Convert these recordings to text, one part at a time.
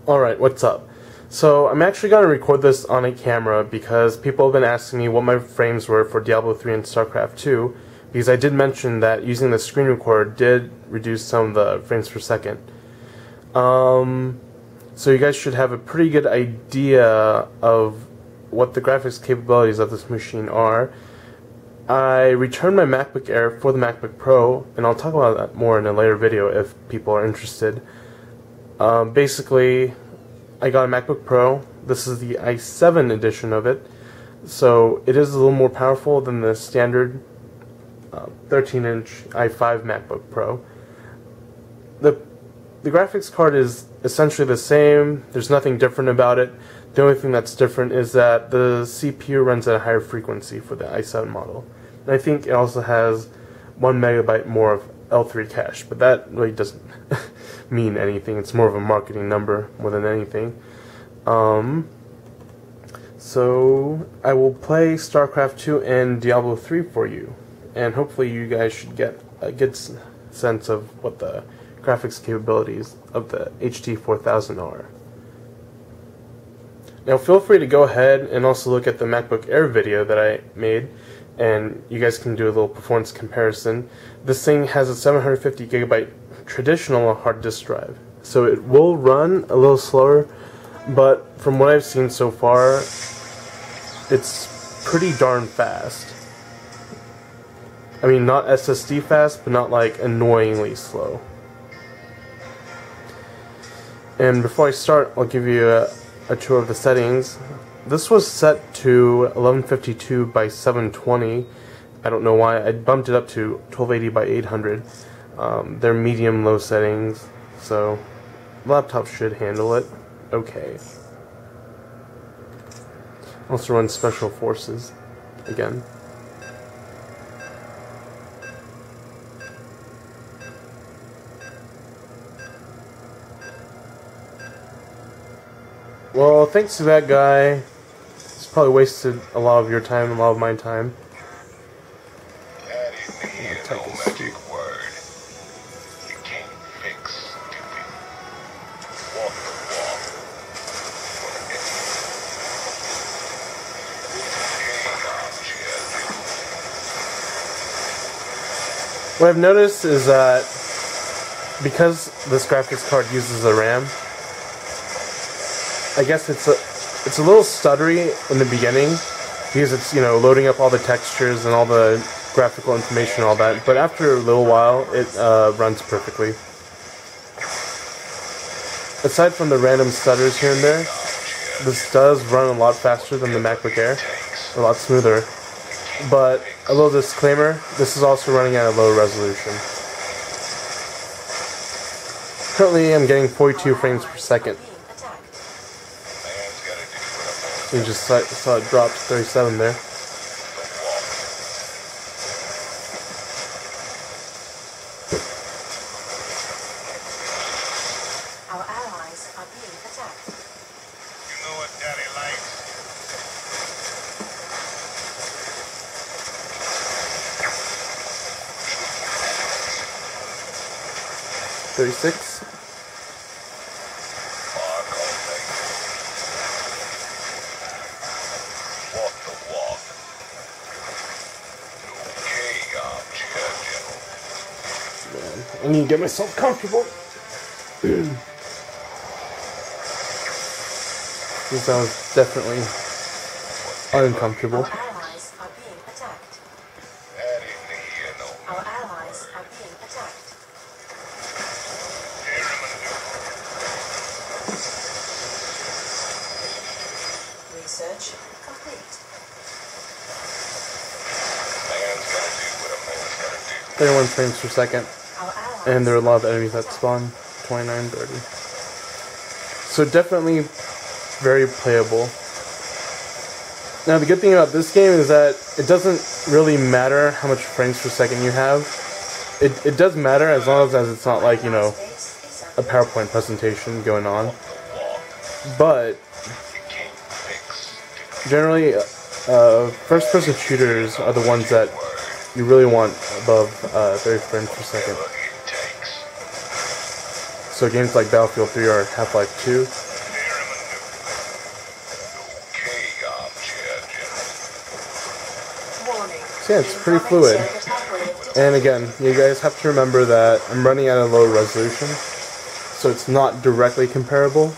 Alright, what's up? So I'm actually going to record this on a camera because people have been asking me what my frames were for Diablo 3 and Starcraft 2, because I did mention that using the screen recorder did reduce some of the frames per second. So you guys should have a pretty good idea of what the graphics capabilities of this machine are. I returned my MacBook Air for the MacBook Pro, and I'll talk about that more in a later video if people are interested. Basically, I got a MacBook Pro. This is the i7 edition of it, so it is a little more powerful than the standard 13-inch i5 MacBook Pro. The graphics card is essentially the same. There's nothing different about it. The only thing that's different is that the CPU runs at a higher frequency for the i7 model. And I think it also has 1 megabyte more of L3 cache, but that really doesn't mean anything. It's more of a marketing number more than anything. So I will play StarCraft 2 and Diablo 3 for you, and hopefully you guys should get a good sense of what the graphics capabilities of the HD 4000 are. Now feel free to go ahead and also look at the MacBook Air video that I made, and you guys can do a little performance comparison. This thing has a 750 gigabyte traditional hard disk drive, so it will run a little slower, but from what I've seen so far, it's pretty darn fast. I mean, not SSD fast, but not like annoyingly slow. And before I start, I'll give you a tour of the settings. This was set to 1152 by 720. I don't know why. I bumped it up to 1280 by 800. They're medium-low settings, so laptop should handle it okay. Also run Special Forces again. Well, thanks to that guy. It's probably wasted a lot of your time, a lot of my time. That is the magic word. You can't fix stupid. Walk the walk. What I've noticed is that because this graphics card uses a RAM, I guess it's a little stuttery in the beginning because it's, you know, loading up all the textures and all the graphical information and all that, but after a little while it runs perfectly. Aside from the random stutters here and there, this does run a lot faster than the MacBook Air, a lot smoother. But a little disclaimer, this is also running at a low resolution. Currently I'm getting 42 frames per second. You just saw it drop to 37 there. Our allies are being attacked. You know what Daddy likes? 36. I need to get myself comfortable. This sounds definitely uncomfortable. Our allies are being attacked. Our allies are being attacked. Research complete. 31 frames per second. And there are a lot of enemies that spawn. 29, 30. So definitely very playable. Now the good thing about this game is that it doesn't really matter how much frames per second you have. It does matter as long as it's not like, you know, a PowerPoint presentation going on. But generally, first-person shooters are the ones that you really want above 30 frames per second. So games like Battlefield 3 or Half-Life 2. So yeah, it's pretty fluid. And again, you guys have to remember that I'm running at a low resolution, so it's not directly comparable.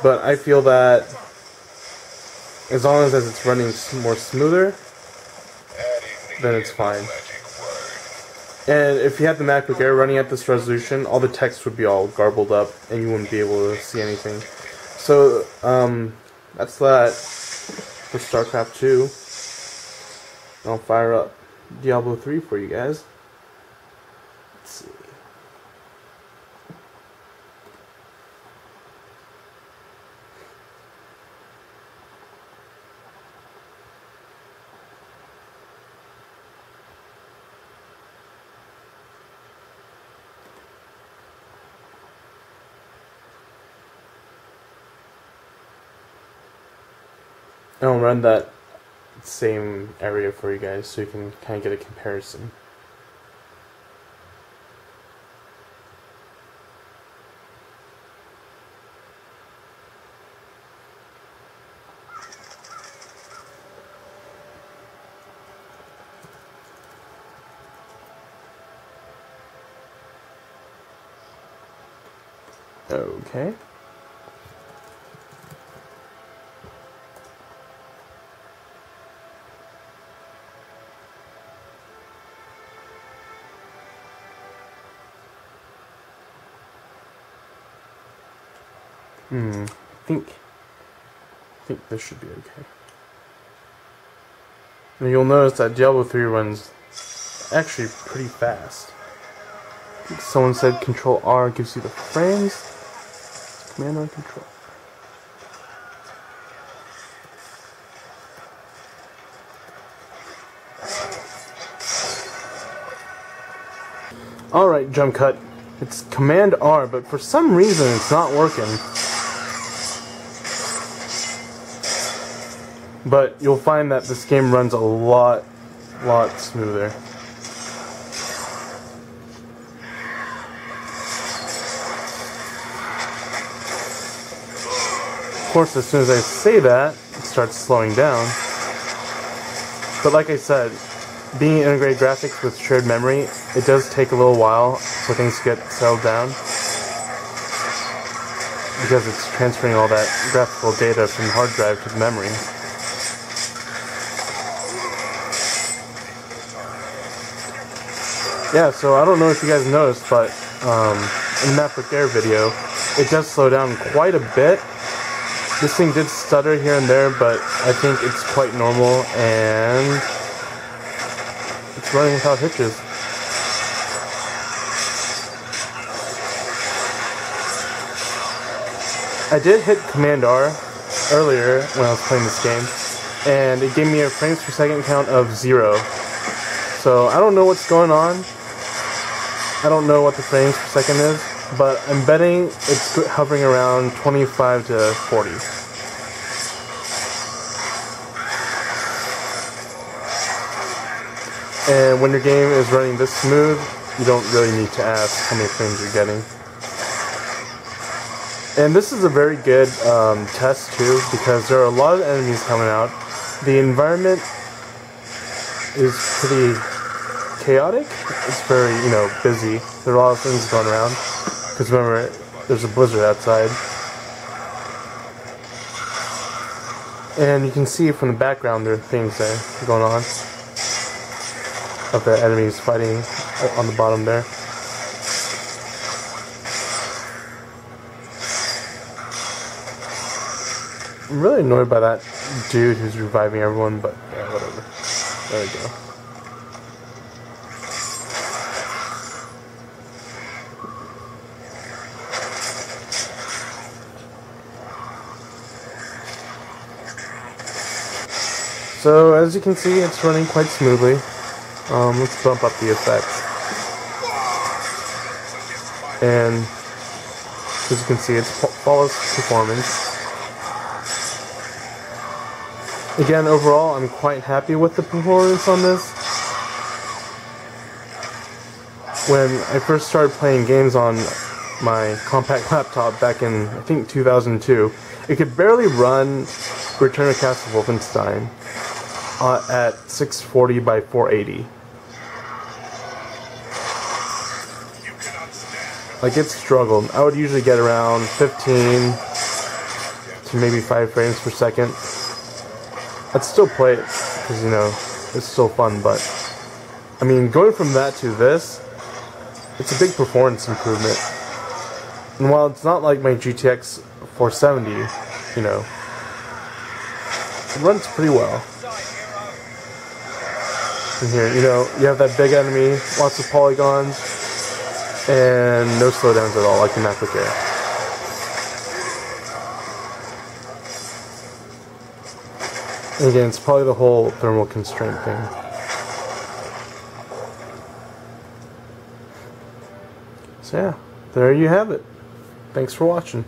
But I feel that as long as it's running more smoother, then it's fine. And if you have the MacBook Air running at this resolution, all the text would be all garbled up and you wouldn't be able to see anything. So, that's that for Starcraft 2. I'll fire up Diablo 3 for you guys. Let's see. And I'll run that same area for you guys so you can kind of get a comparison. Okay. I think this should be okay. And you'll notice that Diablo 3 runs actually pretty fast. Someone said Control R gives you the frames. Command R Control. Alright, jump cut. It's Command R, but for some reason it's not working. But you'll find that this game runs a lot smoother. Of course, as soon as I say that, it starts slowing down. But like I said, being integrated graphics with shared memory, it does take a little while for things to get settled down. Because it's transferring all that graphical data from the hard drive to the memory. Yeah, so I don't know if you guys noticed, but in the MacBook Air video, it does slow down quite a bit. This thing did stutter here and there, but I think it's quite normal, and it's running without hitches. I did hit Command R earlier when I was playing this game, and it gave me a frames per second count of 0. So I don't know what's going on. I don't know what the frames per second is, but I'm betting it's hovering around 25 to 40. And when your game is running this smooth, you don't really need to ask how many frames you're getting. And this is a very good test too, because there are a lot of enemies coming out. The environment is pretty chaotic. It's very, busy. There are a lot of things going around. Because remember, there's a blizzard outside. And you can see from the background there are things that are going on. Of the enemies fighting on the bottom there. I'm really annoyed by that dude who's reviving everyone, but yeah, whatever. There we go. So as you can see, it's running quite smoothly. Let's bump up the effects. And as you can see, it's flawless performance. Again, overall, I'm quite happy with the performance on this. when I first started playing games on my compact laptop back in, I think, 2002, it could barely run Return of Castle Wolfenstein at 640 by 480. Like, it struggled. I would usually get around 15 to maybe 5 frames per second. I'd still play it because, you know, it's still fun, but I mean, going from that to this, it's a big performance improvement. And while it's not like my GTX 470, you know, it runs pretty well. And here, you know, you have that big enemy, lots of polygons, and no slowdowns at all, like the Macbook Air. And again, it's probably the whole thermal constraint thing. So yeah, there you have it. Thanks for watching.